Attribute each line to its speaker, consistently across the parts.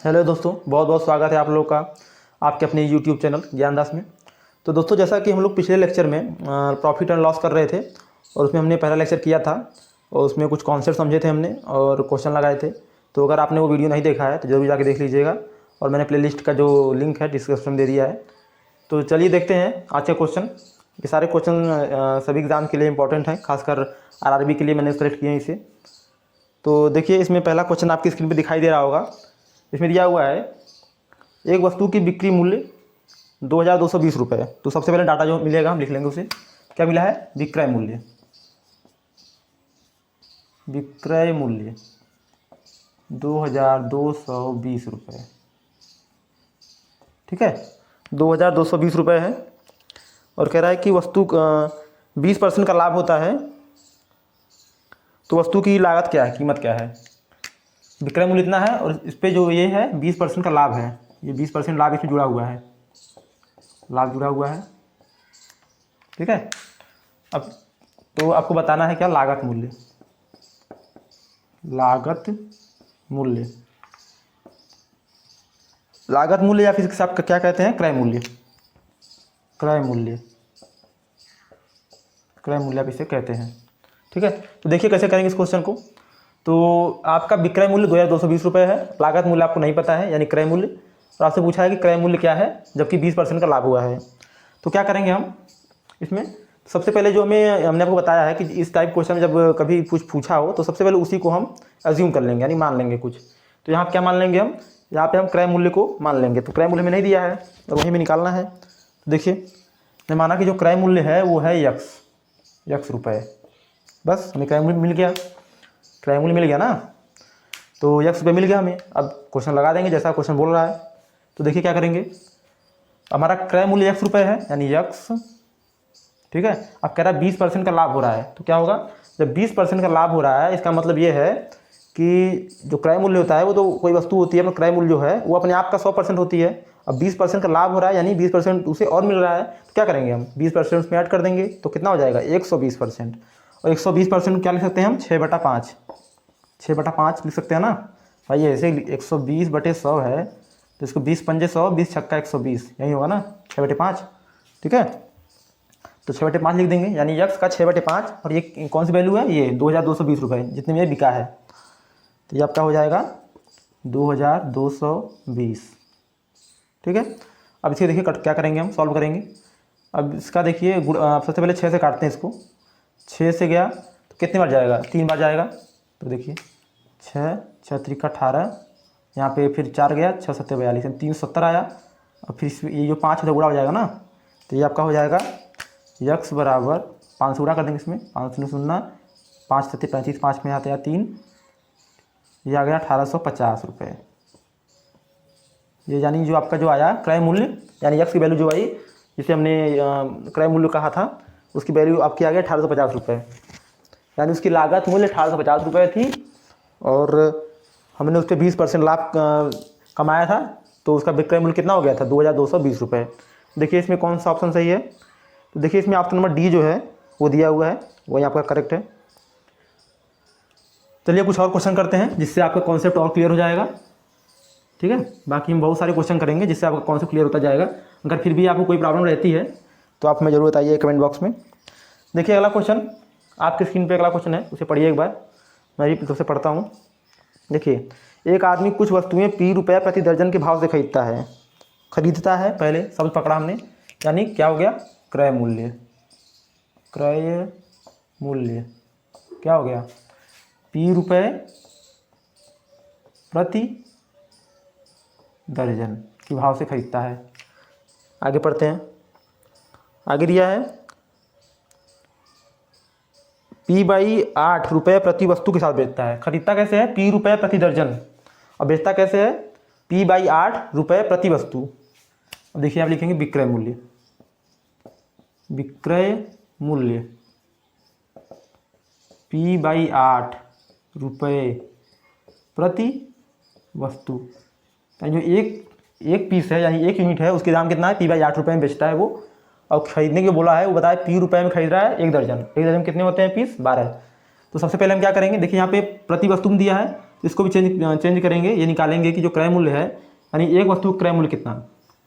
Speaker 1: Hello दोस्तों, बहुत बहुत स्वागत है आप लोगों का आपके अपने यूट्यूब चैनल ज्ञानदास में। तो दोस्तों, जैसा कि हम लोग पिछले लेक्चर में प्रॉफिट एंड लॉस कर रहे थे और उसमें हमने पहला लेक्चर किया था और उसमें कुछ कॉन्सेप्ट समझे थे हमने और क्वेश्चन लगाए थे। तो अगर आपने वो वीडियो नहीं देखा है तो जरूर जाके देख लीजिएगा और मैंने प्लेलिस्ट का जो लिंक है डिस्क्रिप्शन में दे दिया है। तो चलिए देखते हैं आज के क्वेश्चन। ये सारे क्वेश्चन सभी एग्ज़ाम के लिए इंपॉर्टेंट हैं, खासकर आरआरबी के लिए मैंने सेलेक्ट किए हैं इसे। तो देखिए, इसमें पहला क्वेश्चन आपकी स्क्रीन पे दिखाई दे रहा होगा। इसमें दिया हुआ है एक वस्तु की बिक्री मूल्य 2220 रुपये। तो सबसे पहले डाटा जो मिलेगा हम लिख लेंगे उसे। क्या मिला है? विक्रय मूल्य। विक्रय मूल्य 2220 रुपये। ठीक है, 2220 रुपये है और कह रहा है कि वस्तु 20% का लाभ होता है। तो वस्तु की लागत क्या है, कीमत क्या है? विक्रय मूल्य इतना है और इस पे जो ये है 20% का लाभ है। ये 20% लाभ इसमें जुड़ा हुआ है, लाभ जुड़ा हुआ है। ठीक है, अब तो आपको बताना है क्या? लागत मूल्य। लागत मूल्य, लागत मूल्य या फिर इसे आप क्या कहते हैं? क्रय मूल्य। क्रय मूल्य, क्रय मूल्य आप इसे कहते हैं। ठीक है, तो देखिए कैसे करेंगे इस क्वेश्चन को। तो आपका विक्रय मूल्य 2220 रुपये है, लागत मूल्य आपको नहीं पता है यानी क्रय मूल्य, और आपसे पूछा है कि क्रय मूल्य क्या है जबकि 20% का लाभ हुआ है। तो क्या करेंगे हम इसमें? सबसे पहले जो हमने आपको बताया है कि इस टाइप क्वेश्चन में जब कभी कुछ पूछा हो तो सबसे पहले उसी को हम एज्यूम कर लेंगे यानी मान लेंगे कुछ। तो यहाँ क्या मान लेंगे हम? यहाँ पे हम क्रय मूल्य को मान लेंगे। तो क्रय मूल्य में नहीं दिया है तो वहीं में निकालना है। तो देखिए, मैंने माना कि जो क्रय मूल्य है वो है यक्स रुपये। बस हमें क्रय मूल्य मिल गया, क्रय मूल्य मिल गया ना। तो यक्स रुपये मिल गया हमें। अब क्वेश्चन लगा देंगे जैसा क्वेश्चन बोल रहा है। तो देखिए क्या करेंगे, हमारा क्रय मूल्य यक्स रुपये है यानी यक्स। ठीक है, अब कह रहा है 20% का लाभ हो रहा है। तो क्या होगा? जब 20% का लाभ हो रहा है इसका मतलब ये है कि जो क्रय मूल्य होता है वो तो कोई वस्तु होती है, क्रय मूल्य जो है वो अपने आप का 100% होती है। अब 20% का लाभ हो रहा है यानी 20% उसे और मिल रहा है। तो क्या करेंगे हम? 20% उसमें ऐड कर देंगे तो कितना हो जाएगा? 120%। और 120% क्या लिख सकते हैं हम? 6/5। 6/5 लिख सकते हैं ना भाई। ऐसे 120/100 है तो इसको 20 पंजे 100, 20 छक्का 120, यही होगा ना 6/5। ठीक है, तो 6/5 लिख देंगे यानी यक्स का 6/5। और ये कौन सी वैल्यू है? ये 2220 रुपये जितने में ये बिका है। तो ये आपका हो जाएगा 2220। ठीक है, अब इसके देखिए क्या करेंगे हम? सॉल्व करेंगे। अब इसका देखिए सबसे पहले 6 से काटते हैं इसको। 6 से गया तो कितने बार जाएगा? 3 बार जाएगा। तो देखिए 6 6 त्रिक 18, यहाँ पे फिर 4 गया, 6 7 42, 370 आया। और फिर ये जो 5 है तो गुणा हो जाएगा ना। तो ये आपका हो जाएगा यक्स बराबर 5 से गुणा कर देंगे इसमें। 5 0 5 7 35, 5 में आता है 3, ये आ गया 1850 रुपये। ये यानी जो आपका जो आया क्रय मूल्य यानी यक्स की वैल्यू जो आई, जिसे हमने क्रय मूल्य कहा था, उसकी वैल्यू आपकी आ गई 1850 रुपये। यानी उसकी लागत मूल्य 1850 रुपये थी और हमने उस पर 20% लाभ कमाया था। तो उसका विक्रय मूल्य कितना हो गया था? 2220 रुपये। देखिए इसमें कौन सा ऑप्शन सही है? तो देखिए इसमें ऑप्शन नंबर डी जो है वो दिया हुआ है, वही आपका करेक्ट है। चलिए कुछ और क्वेश्चन करते हैं जिससे आपका कॉन्सेप्ट और क्लियर हो जाएगा। ठीक है, बाकी हम बहुत सारे क्वेश्चन करेंगे जिससे आपका कॉन्सेप्ट क्लियर होता जाएगा। अगर फिर भी आपको कोई प्रॉब्लम रहती है तो आप हमें जरूर बताइए कमेंट बॉक्स में। देखिए अगला क्वेश्चन आपकी स्क्रीन पे अगला क्वेश्चन है, उसे पढ़िए एक बार। मैं भी सबसे पढ़ता हूँ। देखिए, एक आदमी कुछ वस्तुएं ₹P प्रति दर्जन के भाव से खरीदता है। पहले शब्द पकड़ा हमने यानी क्या हो गया? क्रय मूल्य। क्रय मूल्य क्या हो गया? ₹P प्रति दर्जन के भाव से खरीदता है। आगे पढ़ते हैं। आगे दिया है P/8 रुपये प्रति वस्तु के साथ बेचता है। खरीदता कैसे है? ₹P प्रति दर्जन। और बेचता कैसे है? P/8 रुपये प्रति वस्तु। अब देखिए आप लिखेंगे विक्रय मूल्य। विक्रय मूल्य P/8 रुपये प्रति वस्तु। जो एक पीस है यानी एक यूनिट है उसके दाम कितना है? P/8 रुपये में बेचता है वो। और खरीदने के बोला है वो बताया ₹P में खरीद रहा है एक दर्जन। एक दर्जन कितने होते हैं पीस? 12। तो सबसे पहले हम क्या करेंगे? देखिए यहाँ पे प्रति वस्तु में दिया है इसको भी चेंज करेंगे, ये निकालेंगे कि जो क्रय मूल्य है यानी एक वस्तु का क्रय मूल्य कितना।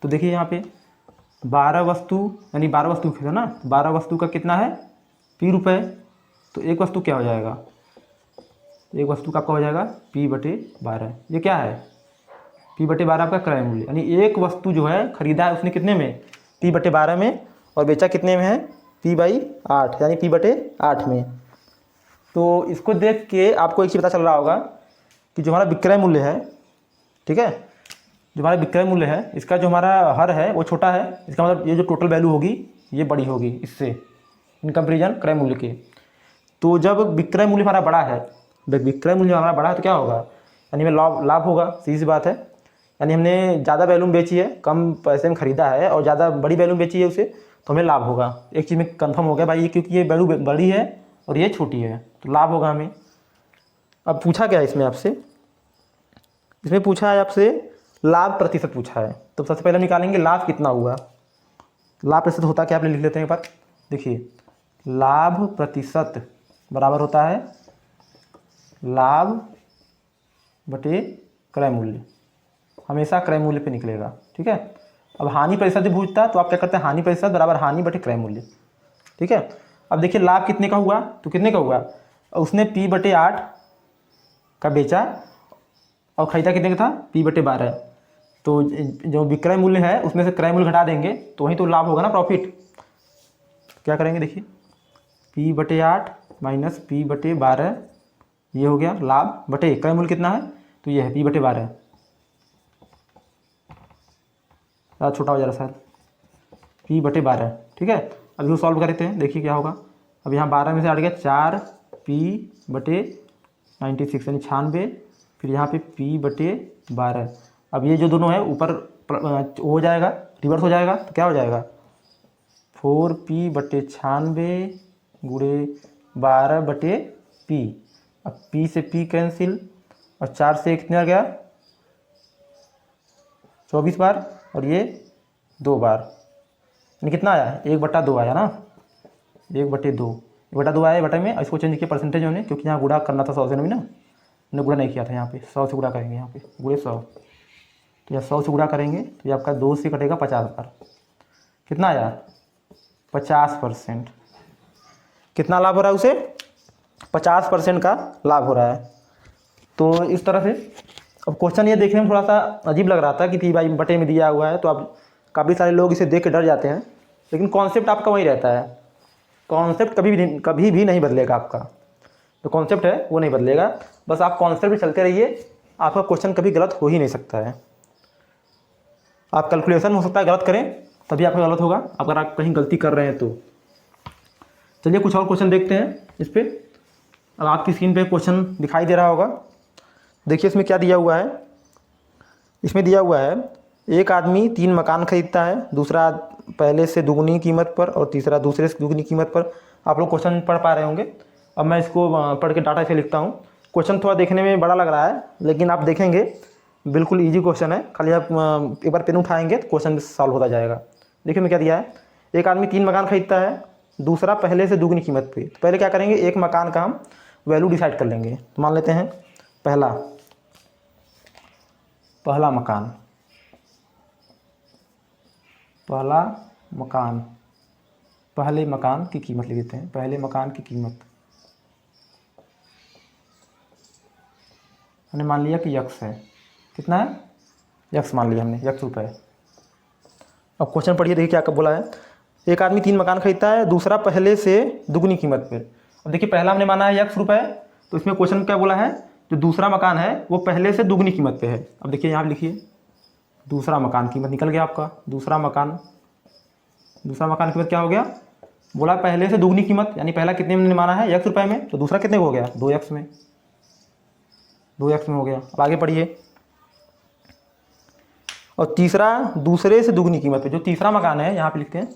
Speaker 1: तो देखिए यहाँ पे 12 वस्तु यानी 12 वस्तु है ना, 12 वस्तु का कितना है P रुपये। तो एक वस्तु क्या हो जाएगा, एक वस्तु का आपका हो जाएगा P/12। ये क्या है P/12 आपका क्रय मूल्य, यानी एक वस्तु जो है खरीदा है उसने कितने में P/12 में और बेचा कितने में है P/8 यानी P/8 में। तो इसको देख के आपको एक चीज़ पता चल रहा होगा कि जो हमारा विक्रय मूल्य है, ठीक है, जो हमारा विक्रय मूल्य है इसका जो हमारा हर है वो छोटा है, इसका मतलब ये जो टोटल वैल्यू होगी ये बड़ी होगी इससे इन कंपेरिजन क्रय मूल्य के। तो जब विक्रय मूल्य हमारा बड़ा है, विक्रय मूल्य हमारा बड़ा है तो क्या होगा, यानी हमें लाभ होगा, सीधी सी बात है। यानी हमने ज़्यादा वैल्यूम बेची है, कम पैसे में ख़रीदा है और ज़्यादा बड़ी वैल्यूम बेची है उसे, तो हमें लाभ होगा। एक चीज़ में कंफर्म हो गया भाई, ये क्योंकि ये वैल्यू बड़ी है और ये छोटी है तो लाभ होगा हमें। अब पूछा क्या है इसमें आपसे, इसमें पूछा है आपसे लाभ प्रतिशत पूछा है। तो सबसे पहले निकालेंगे लाभ कितना हुआ। लाभ प्रतिशत होता क्या, आप लिख लेते हैं एक बार। देखिए लाभ प्रतिशत बराबर होता है लाभ बटे क्रय मूल्य, हमेशा क्रय मूल्य पे निकलेगा, ठीक है। अब हानि प्रतिशत भी पूछता तो आप क्या करते हैं, हानि प्रतिशत बराबर हानि बटे क्रय मूल्य, ठीक है। अब देखिए लाभ कितने का हुआ, तो कितने का हुआ, उसने P/8 का बेचा और खरीदा कितने का था P/12। तो जो विक्रय मूल्य है उसमें से क्रय मूल्य घटा देंगे तो वही तो लाभ होगा ना, प्रॉफिट। क्या करेंगे देखिए P/8 माइनस P/12, ये हो गया लाभ बटे क्रय मूल्य कितना है, तो ये है P/12। छोटा हो जा रहा है शायद, P/12, ठीक है। अभी वो सॉल्व करते हैं, देखिए क्या होगा। अब यहाँ 12 में से हट गया 4P/96 यानी 96, फिर यहाँ पे P/12। अब ये जो दोनों है ऊपर हो जाएगा, रिवर्स हो जाएगा, तो क्या हो जाएगा 4P/96 गुणे 12/P। अब P से P कैंसिल और 4 से कितने आ गया 24 बार और ये 2 बार, यानी कितना आया 1/2 आया ना, 1/2 आया बटे में। इसको चेंज किया परसेंटेज होने, क्योंकि यहाँ गुणा करना था 100 से, नहीं ना, हमने गुणा नहीं किया था। यहाँ पे 100 से गुणा करेंगे, यहाँ पे गुणे 100, तो यहाँ 100 से गुणा करेंगे तो ये आपका 2 से कटेगा 50 बार, कितना आया 50%। कितना लाभ हो रहा है उसे 50% का लाभ हो रहा है। तो इस तरह से अब क्वेश्चन ये देखने में थोड़ा सा अजीब लग रहा था कि P/बटे में दिया हुआ है, तो आप काफ़ी सारे लोग इसे देख के डर जाते हैं, लेकिन कॉन्सेप्ट आपका वही रहता है। कॉन्सेप्ट कभी भी नहीं बदलेगा आपका, जो कॉन्सेप्ट है वो नहीं बदलेगा, बस आप कॉन्सेप्ट भी चलते रहिए, आपका क्वेश्चन कभी गलत हो ही नहीं सकता है। आप कैलकुलेशन हो सकता है गलत करें तभी आपका गलत होगा, अगर आप कहीं गलती कर रहे हैं तो। चलिए कुछ और क्वेश्चन देखते हैं इस पर। अब आपकी स्क्रीन पे क्वेश्चन दिखाई दे रहा होगा, देखिए इसमें क्या दिया हुआ है। इसमें दिया हुआ है एक आदमी 3 मकान खरीदता है, दूसरा पहले से दुगनी कीमत पर और तीसरा दूसरे से दुगनी कीमत पर। आप लोग क्वेश्चन पढ़ पा रहे होंगे। अब मैं इसको पढ़ के डाटा से लिखता हूँ। क्वेश्चन थोड़ा देखने में बड़ा लग रहा है, लेकिन आप देखेंगे बिल्कुल ईजी क्वेश्चन है, खाली आप एक बार पेन उठाएंगे तो क्वेश्चन सॉल्व होता जाएगा। देखिए मैं क्या दिया है, एक आदमी 3 मकान खरीदता है, दूसरा पहले से दुगनी कीमत पे। तो पहले क्या करेंगे, एक मकान का हम वैल्यू डिसाइड कर लेंगे। तो मान लेते हैं पहला मकान, पहले मकान की कीमत लिख देते हैं। पहले मकान की कीमत हमने मान लिया कि यक्स है, कितना है यक्स मान लिया हमने, यक्स रुपये। अब क्वेश्चन पढ़िए, देखिए क्या कब बोला है। एक आदमी 3 मकान खरीदता है, दूसरा पहले से दुगनी कीमत पे। अब देखिए पहला हमने माना है यक्स रुपये, तो इसमें क्वेश्चन क्या बोला है, जो दूसरा मकान है वो पहले से दुगनी कीमत पे है। अब देखिए यहाँ पे लिखिए दूसरा मकान कीमत निकल गया आपका, दूसरा मकान कीमत क्या हो गया, बोला पहले से दुगनी कीमत, यानी पहला कितने में माना है यक्स रुपये में, तो दूसरा कितने को हो गया 2x में, 2x में हो गया। अब आगे पढ़िए, और तीसरा दूसरे से दुगनी कीमत पे। जो तीसरा मकान है यहाँ पे लिखते हैं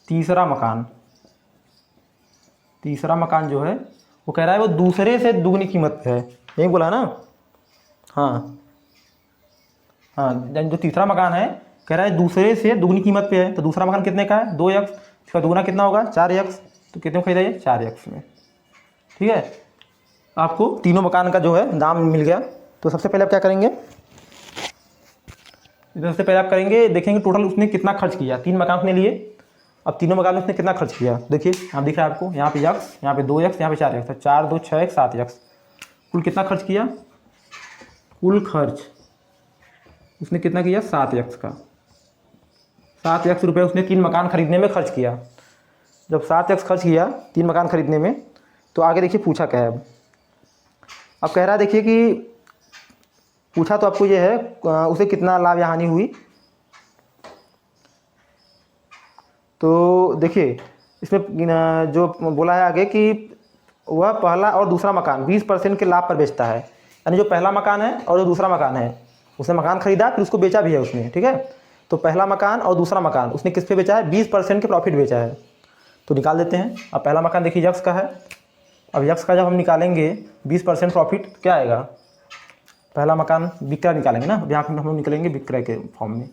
Speaker 1: तीसरा मकान जो है वो कह रहा है वो दूसरे से दुगनी कीमत पे है, यही बोला है ना। हाँ, जो तीसरा मकान है कह रहा है दूसरे से दुगनी कीमत पे है, तो दूसरा मकान कितने का है 2x, इसका दुगना कितना होगा 4x, तो कितने में खरीदा ये 4x में, ठीक है। आपको तीनों मकान का जो है दाम मिल गया। तो सबसे पहले आप क्या करेंगे, सबसे पहले आप करेंगे देखेंगे टोटल उसने कितना खर्च किया। 3 मकान उसने लिए, अब तीनों मकान में उसने कितना खर्च किया। देखिए यहाँ दिख रहा है आपको, यहाँ पे यक्स, यहाँ पे 2x, यहाँ पे 4x, तो 4 2 6 x 7x, कुल कितना खर्च किया। कुल खर्च उसने कितना किया 7x का, 7x रुपये उसने 3 मकान खरीदने में खर्च किया। जब 7x खर्च किया 3 मकान खरीदने में, तो आगे देखिए पूछा क्या है। अब कह रहा है देखिए कि पूछा तो आपको ये है उसे कितना लाभ या हानि हुई। तो देखिए इसमें जो बोला है आगे कि वह पहला और दूसरा मकान 20% के लाभ पर बेचता है। यानी जो पहला मकान है और जो दूसरा मकान है, उसने मकान खरीदा फिर उसको बेचा भी है उसने, ठीक है। तो पहला मकान और दूसरा मकान उसने किस पे बेचा है, 20% के प्रॉफिट बेचा है। तो निकाल देते हैं। अब पहला मकान देखिए यक्स का है। अब यक्स का जब हम निकालेंगे 20% प्रॉफिट क्या आएगा, पहला मकान विक्रय निकालेंगे ना, यहाँ पर हम लोग निकलेंगे विक्रय के फॉर्म में।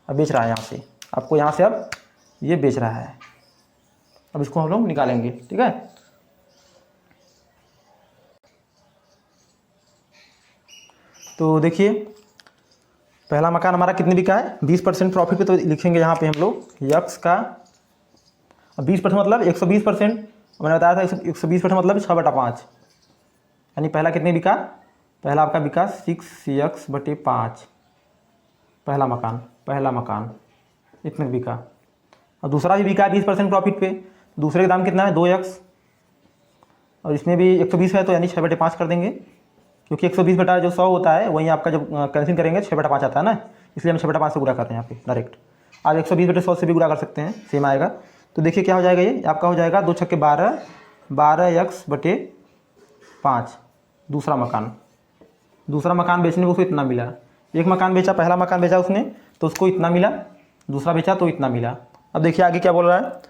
Speaker 1: अब बेच रहा है यहाँ से, आपको यहाँ से अब ये बेच रहा है, अब इसको हम लोग निकालेंगे, ठीक है। तो देखिए पहला मकान हमारा कितने बिका है, 20% प्रॉफिट पे। तो लिखेंगे यहाँ पे हम लोग यक्स का, अब 20% मतलब 120%, मैंने बताया था 120% मतलब 6/5, यानी पहला कितने बिका, पहला आपका बिका 6x/5, पहला मकान इतने बिका। और दूसरा भी बिका 20% प्रॉफिट पे, दूसरे का दाम कितना है 2x, और इसमें भी 120 है तो यानी 6/5 कर देंगे, क्योंकि 120 बटा जो 100 होता है वहीं आपका जब कैंसिल करेंगे 6/5 आता है ना, इसलिए हम 6/5 से गुणा करते हैं यहाँ पे डायरेक्ट। आज 120/100 से भी गुणा कर सकते हैं, सेम आएगा। तो देखिए क्या हो जाएगा, ये आपका हो जाएगा 2 छक्के 12, 12x/5। दूसरा मकान बेचने को उसको इतना मिला। एक मकान बेचा, पहला मकान बेचा उसने तो उसको इतना मिला, दूसरा बेचा तो इतना मिला। अब देखिए आगे क्या बोल रहा है,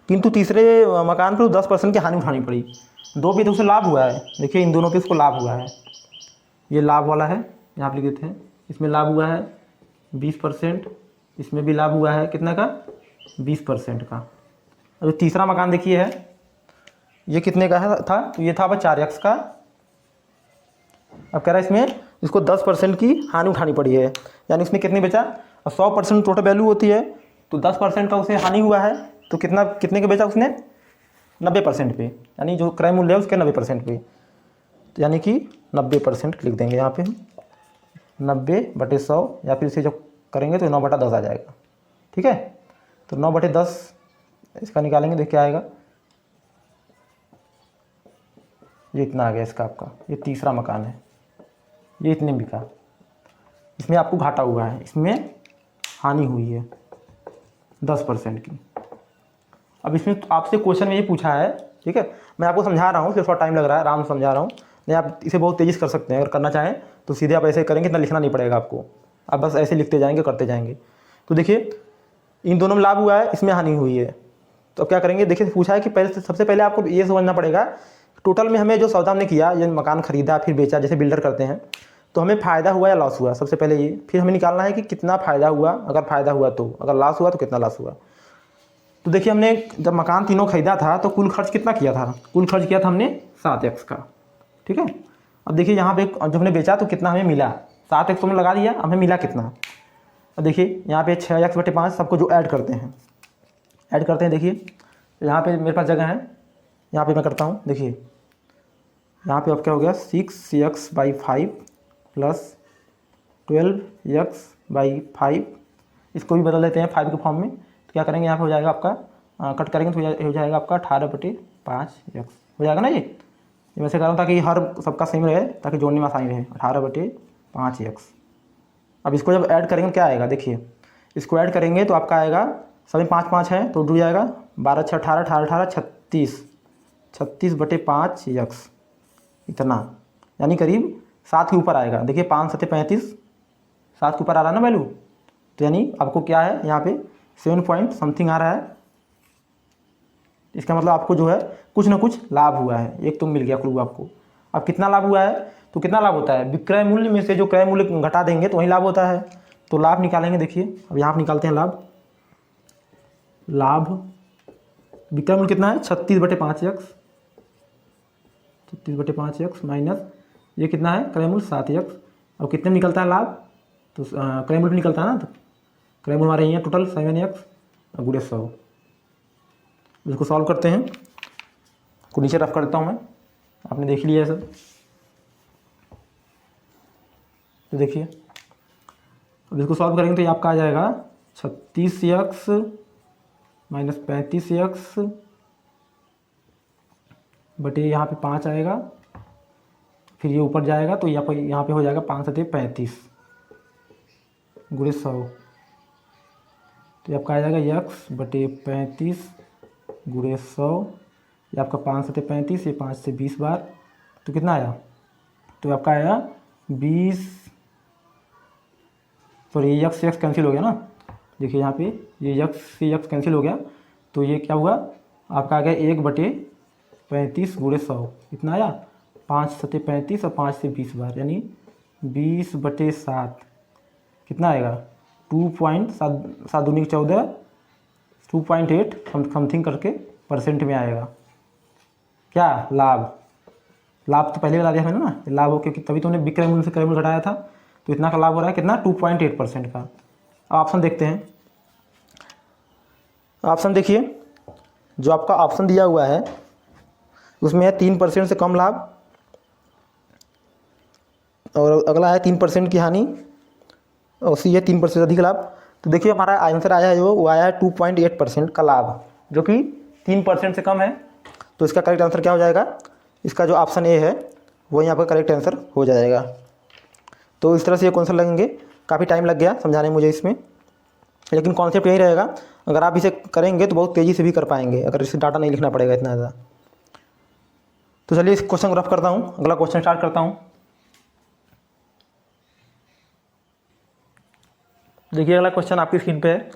Speaker 1: किंतु तीसरे मकान पर 10% की हानि उठानी पड़ी। 2 पे तो उसे लाभ हुआ है, देखिए इन दोनों पे उसको लाभ हुआ है, ये लाभ वाला है, यहाँ पे लिख देते हैं। इसमें लाभ हुआ है 20%, इसमें भी लाभ हुआ है कितना का 20% का। और जो तीसरा मकान देखिए है, ये कितने का है था, तो ये था अब 4x का। अब कह रहा है इसमें इसको 10% की हानि उठानी पड़ी है, यानी इसमें कितने बेचा, और 100% टोटल वैल्यू होती है, तो 10% का उसे हानि हुआ है, तो कितने का बेचा उसने 90% पे, यानी जो क्रय मूल्य है उसके 90% पे, तो यानी कि 90% लिख देंगे यहाँ पे, 90/100, या फिर इसे जो करेंगे तो 9/10 आ जाएगा, ठीक है। तो 9/10 इसका निकालेंगे, देख क्या आएगा, ये इतना आ गया इसका आपका। ये तीसरा मकान है, ये इतने बिका, इसमें आपको घाटा हुआ है, इसमें हानि हुई है 10% की। अब इसमें आपसे क्वेश्चन में ये पूछा है, ठीक है, मैं आपको समझा रहा हूँ, फिर थोड़ा टाइम लग रहा है, आराम से समझा रहा हूँ, नहीं आप इसे बहुत तेज़ी से कर सकते हैं, अगर करना चाहें तो सीधे आप ऐसे करेंगे, इतना लिखना नहीं पड़ेगा आपको, आप बस ऐसे लिखते जाएंगे, करते जाएंगे। तो देखिए इन दोनों में लाभ हुआ है, इसमें हानि हुई है, तो अब क्या करेंगे, देखिए पूछा है कि सबसे पहले आपको ये समझना पड़ेगा टोटल में हमें जो सौदा हमने किया, ये मकान खरीदा फिर बेचा, जैसे बिल्डर करते हैं, तो हमें फ़ायदा हुआ या लॉस हुआ, सबसे पहले ये, फिर हमें निकालना है कि कितना फ़ायदा हुआ, अगर फ़ायदा हुआ तो, अगर लॉस हुआ तो कितना लॉस हुआ। तो देखिए हमने जब मकान तीनों खरीदा था तो कुल खर्च कितना किया था, कुल खर्च किया था हमने 7x का, ठीक है। अब देखिए यहाँ पे जब हमने बेचा तो कितना हमें मिला, 7x हमने लगा दिया, हमें मिला कितना। अब देखिए यहाँ पे 6x/5 सबको जो ऐड करते हैं, देखिए यहाँ पे मेरे पास जगह है, यहाँ पे मैं करता हूँ, देखिए यहाँ पे अब क्या हो गया 6x/5 प्लस 12x/5, इसको भी बदल देते हैं 5 के फॉर्म में, तो क्या करेंगे यहाँ पे हो जाएगा आपका कट करेंगे तो हो जाएगा आपका 18/5x हो जाएगा ना। ये मैं से कर रहा हूँ ताकि हर सबका सेम रहे, ताकि जोड़ने में आसानी रहे, 18/5x। अब इसको जब ऐड करेंगे क्या आएगा, देखिए इसको ऐड करेंगे तो आपका आएगा, सभी 5 है तो जुड़ जाएगा, 12 6 18, 18 18 36, 36/5x इतना, यानी करीब 7 के ऊपर आएगा। देखिए 5 7 35, 7 के ऊपर आ रहा है ना वैल्यू, तो यानी आपको क्या है यहाँ पे 7 पॉइंट समथिंग आ रहा है। इसका मतलब आपको जो है कुछ ना कुछ लाभ हुआ है, एक तो मिल गया क्लू आपको। अब कितना लाभ हुआ है, तो कितना लाभ होता है, विक्रय मूल्य में से जो क्रय मूल्य घटा देंगे तो वही लाभ होता है। तो लाभ निकालेंगे, देखिए अब यहाँ पर निकालते हैं लाभ विक्रय मूल्य कितना है 36/5x, 36/5x माइनस ये कितना है क्रय मूल्य 7x, और कितने में निकलता है लाभ, तो क्रय मूल्य निकलता है ना, तो क्रय मूल्य हमारे यहाँ टोटल 7x और गुणे 100। इसको सॉल्व करते हैं, को नीचे रफ कर देता हूँ मैं, आपने देख लिया है सब। तो देखिए अब इसको सॉल्व करेंगे तो ये आपका आ जाएगा 36x माइनस 35x बटे यहाँ पे 5 आएगा, फिर ये ऊपर जाएगा तो यहाँ पे हो जाएगा 5 सत्ते 35 गुणे 100, तो ये आपका आ जाएगा x बटे 35 गुणे 100। ये आपका 5 सत्ते 35, ये 5 से 20 बार, तो कितना आया, तो आपका आया 20, सॉरी ये x से x कैंसिल हो गया ना, देखिए यहाँ पे ये x से x कैंसिल हो गया, तो ये क्या हुआ आपका आ गया 1 बटे 35 गुणे 100, कितना आया 5 सत्ते 35 और 5 से 20 बार, यानी 20 बटे 7 कितना आएगा 2.7 दूनी 14 2.8 समथिंग करके परसेंट में आएगा। क्या लाभ तो पहले बता दिया मैंने ना, लाभ हो क्योंकि तभी तो उन्हें विक्रय मूल्य से क्रय मूल्य घटाया था, तो इतना का लाभ हो रहा है कितना 2.8% का। अब ऑप्शन देखते हैं, ऑप्शन देखिए जो आपका ऑप्शन दिया हुआ है उसमें है 3% से कम लाभ, और अगला है 3% की हानि, और सी है 3% से अधिक लाभ। तो देखिए हमारा आंसर आया है जो वो आया है 2.8% का लाभ, जो कि 3% से कम है। तो इसका करेक्ट आंसर क्या हो जाएगा, इसका जो ऑप्शन ए है वो यहाँ पर करेक्ट आंसर हो जाएगा। तो इस तरह से ये कॉन्सेप्ट लगेंगे, काफ़ी टाइम लग गया समझाने मुझे इसमें, लेकिन कॉन्सेप्ट यही रहेगा, अगर आप इसे करेंगे तो बहुत तेज़ी से भी कर पाएंगे, अगर इसे डाटा नहीं लिखना पड़ेगा इतना ज़्यादा। तो चलिए इस क्वेश्चन को रफ करता हूँ, अगला क्वेश्चन स्टार्ट करता हूँ। देखिए अगला क्वेश्चन आपकी स्क्रीन पे है।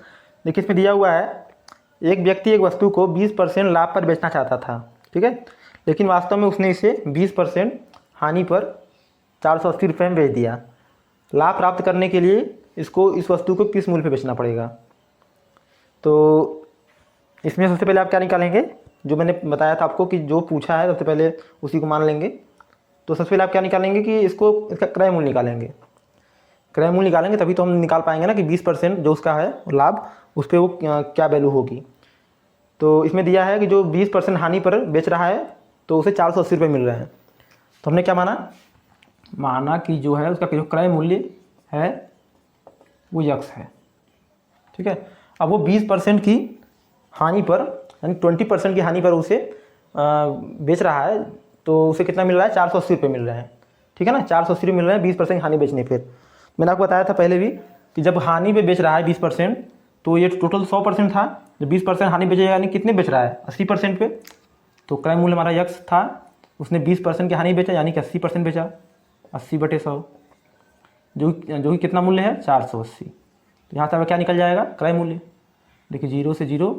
Speaker 1: देखिए इसमें दिया हुआ है एक व्यक्ति एक वस्तु को 20% लाभ पर बेचना चाहता था, ठीक है, लेकिन वास्तव में उसने इसे 20% हानि पर 480 रुपये में बेच दिया। लाभ प्राप्त करने के लिए इसको इस वस्तु को किस मूल्य पे बेचना पड़ेगा। तो इसमें सबसे पहले आप क्या निकालेंगे, जो मैंने बताया था आपको कि जो पूछा है सबसे पहले उसी को मान लेंगे। तो सबसे पहले आप क्या निकालेंगे कि इसका क्रय मूल्य निकालेंगे, क्रय मूल्य निकालेंगे तभी तो हम निकाल पाएंगे ना कि 20% जो उसका है लाभ उस पर वो क्या वैल्यू होगी। तो इसमें दिया है कि जो 20% हानि पर बेच रहा है तो उसे 480 रुपये मिल रहे हैं। तो हमने क्या माना कि जो है उसका जो क्रय मूल्य है वो यक्स है, ठीक है। अब वो 20% की हानि पर यानी 20% की हानि पर उसे बेच रहा है, तो उसे कितना मिल रहा है 480 रुपये मिल रहे हैं, ठीक है ना, 480 रुपये मिल रहे हैं 20% हानि बेचने पर। मैंने आपको बताया था पहले भी कि जब हानि पे बेच रहा है 20%, तो ये टोटल 100% था, जब 20% हानि बेचेगा यानी कितने बेच रहा है 80% पे, तो क्रय मूल्य हमारा यक्स था, उसने 20% की हानि बेचा यानी कि 80% बेचा, 80 बटे 100 जो कि कितना मूल्य है 480। तो यहाँ से क्या निकल जाएगा क्रय मूल्य, देखिए 0 से 0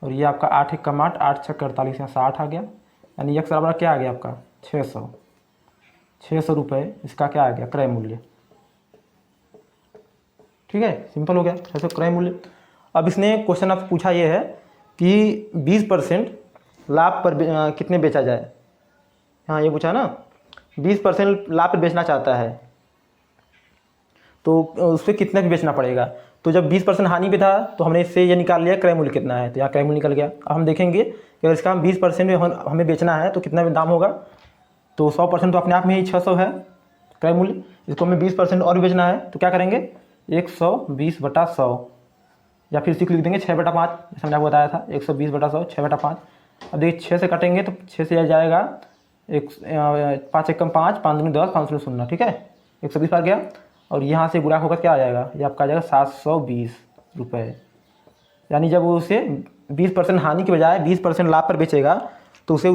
Speaker 1: और ये आपका 8 एक कम 8, 8 छः 48, यहाँ 60 आ गया, यानी यक्स बराबर क्या आ गया आपका 600 रुपये इसका क्या आ गया क्रय मूल्य, ठीक है, सिंपल हो गया 600 क्रय मूल्य। अब इसने क्वेश्चन आपसे पूछा ये है कि 20% लाभ पर कितने बेचा जाए। हाँ ये पूछा ना 20% लाभ पर बेचना चाहता है तो उस पर कितना भी बेचना पड़ेगा। तो जब 20% हानि पे था तो हमने इससे ये निकाल लिया क्रय मूल्य कितना है, तो यहाँ क्रय मूल्य निकल गया। अब हम देखेंगे कि अगर इसका हम 20% में हमें बेचना है तो कितना दाम होगा। तो 100% तो अपने आप में ही 600 है क्रय मूल्य, इसको हमें 20% और भी बेचना है तो क्या करेंगे 120 बटा 100, या फिर इसी को लिख देंगे 6/5, जैसे मैंने आपको बताया था 120 बटा 100 6/5। अब देखिए 6 से काटेंगे तो 6 से जाएगा 5 एक कम 5, 5 दूनी 10, 5 0, ठीक है 120 आ गया। और यहाँ से गुणा होकर क्या आ जाएगा, ये आपका आ जाएगा 720 रुपये। यानी जब वो उसे 20% हानि के बजाय 20% लाभ पर बेचेगा तो उसे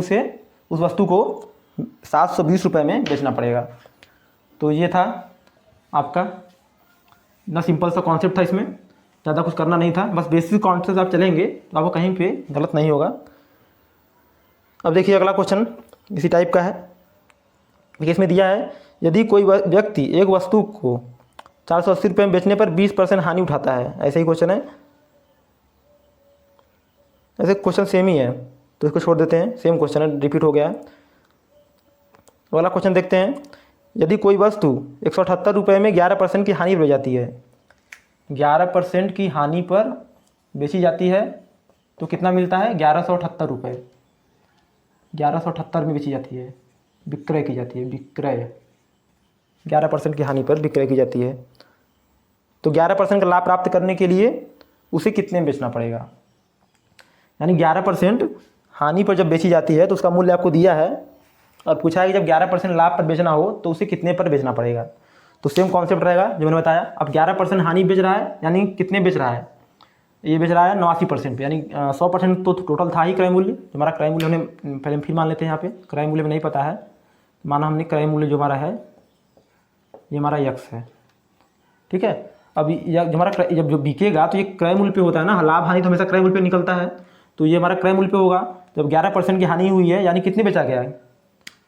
Speaker 1: उस वस्तु को 720 रुपये में बेचना पड़ेगा। तो ये था आपका इतना सिंपल सा कॉन्सेप्ट था, इसमें ज़्यादा कुछ करना नहीं था, बस बेसिक कॉन्सेप्ट आप चलेंगे तो आपको कहीं पे गलत नहीं होगा। अब देखिए अगला क्वेश्चन इसी टाइप का है। देखिए इसमें दिया है यदि कोई व्यक्ति एक वस्तु को 480 रुपये में बेचने पर 20% हानि उठाता है, ऐसे ही क्वेश्चन है, ऐसे क्वेश्चन सेम ही है तो इसको छोड़ देते हैं, सेम क्वेश्चन है रिपीट हो गया है। अगला क्वेश्चन देखते हैं यदि कोई वस्तु 178 रुपये में 11% की हानि हो जाती है, 11% की हानि पर बेची जाती है तो कितना मिलता है? 1178 रुपये। 1178 में बेची जाती है, विक्रय की जाती है, विक्रय 11% की हानि पर विक्रय की जाती है। तो 11% का लाभ प्राप्त करने के लिए उसे कितने में बेचना पड़ेगा? यानी 11% हानि पर जब बेची जाती है तो उसका मूल्य आपको दिया है और पूछा है कि जब 11% लाभ पर बेचना हो तो उसे कितने पर बेचना पड़ेगा। तो सेम कॉन्सेप्ट रहेगा जो मैंने बताया। अब 11% हानि बेच रहा है, यानी कितने बेच रहा है? ये बेच रहा है 89% पे, यानी 100% तो टोटल था ही क्रय मूल्य। हमारा क्रय मूल्य हमने पहले फिर मान लेते हैं, यहाँ पे क्रय मूल्य में नहीं पता है, माना हमने क्रय मूल्य जो हमारा है ये हमारा यक्स है, ठीक है। अब जब हमारा जब जो बिकेगा तो ये क्रय मूल्य पे होता है ना, लाभ हानि तो हमेशा क्रय मूल्य पे निकलता है, तो ये हमारा क्रय मूल्य पे होगा। जब 11% की हानि हुई है यानी कितने बेचा गया है,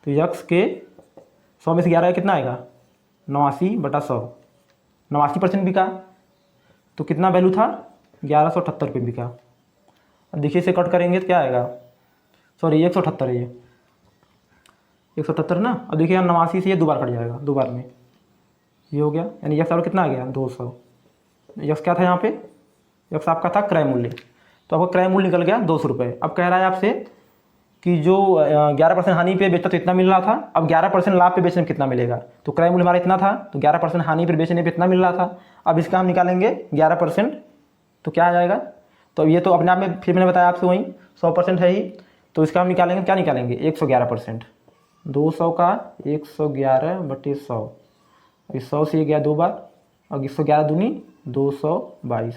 Speaker 1: तो यक्स के 100 में से 11 कितना आएगा? 89/100, 89% बिका तो कितना वैल्यू था? 1178 पे बिका। अब देखिए इसे कट करेंगे तो क्या आएगा? सॉरी 178 है, ये 178 ना। अब देखिए यहाँ 89 से ये 2 बार कट जाएगा, 2 बार में ये हो गया, यानी यक्स और कितना आ गया? 200। यक्स क्या था यहाँ पे? यक्स आपका था क्रय मूल्य, तो आपका क्रय मूल्य निकल गया 200 रुपये। अब कह रहा है आपसे कि जो 11% हानि पे बेचता तो इतना मिल रहा था, अब 11% लाभ पे बेचने में कितना मिलेगा? तो क्रय मूल्य हमारा इतना था, तो 11% हानि पे बेचने पे इतना मिल रहा था। अब इसका हम निकालेंगे 11%, तो क्या आ जाएगा? तो ये तो अपने आप में फिर मैंने बताया आपसे वहीं 100% है ही, तो इसका हम निकालेंगे, क्या निकालेंगे? 111%। 200 का 111/100, 100 से ये गया 2 बार, और 111 दूनी 222,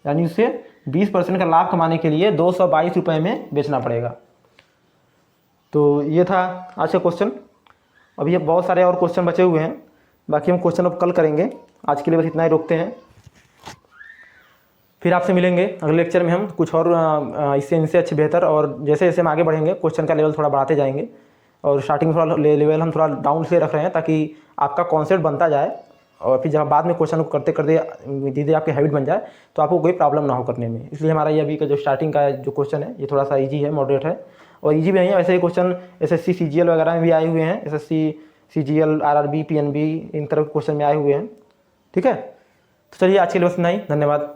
Speaker 1: यानी उसे 20% का लाभ कमाने के लिए 222 रुपये में बेचना पड़ेगा। तो ये था आज का क्वेश्चन। अभी ये बहुत सारे और क्वेश्चन बचे हुए हैं, बाकी हम क्वेश्चन अब कल करेंगे। आज के लिए बस इतना ही रोकते हैं, फिर आपसे मिलेंगे अगले लेक्चर में हम कुछ और इससे इनसे अच्छे बेहतर, और जैसे जैसे हम आगे बढ़ेंगे क्वेश्चन का लेवल थोड़ा बढ़ाते जाएंगे, और स्टार्टिंग थोड़ा लेवल हम थोड़ा डाउन से रख रहे हैं ताकि आपका कॉन्सेप्ट बनता जाए, और फिर जब बाद में क्वेश्चन को करते करते धीरे धीरे आपकी हैबिट बन जाए तो आपको कोई प्रॉब्लम ना हो करने में। इसलिए हमारा ये अभी का जो स्टार्टिंग का जो क्वेश्चन है ये थोड़ा सा ईजी है, मॉडरेट है, और ईजी भी नहीं है। वैसे ही क्वेश्चन SSC CGL वगैरह में भी आए हुए हैं, SSC CGL RRB PNB इन तरह के क्वेश्चन में आए हुए हैं, ठीक है। तो चलिए आज के लिए बस इतना ही, धन्यवाद।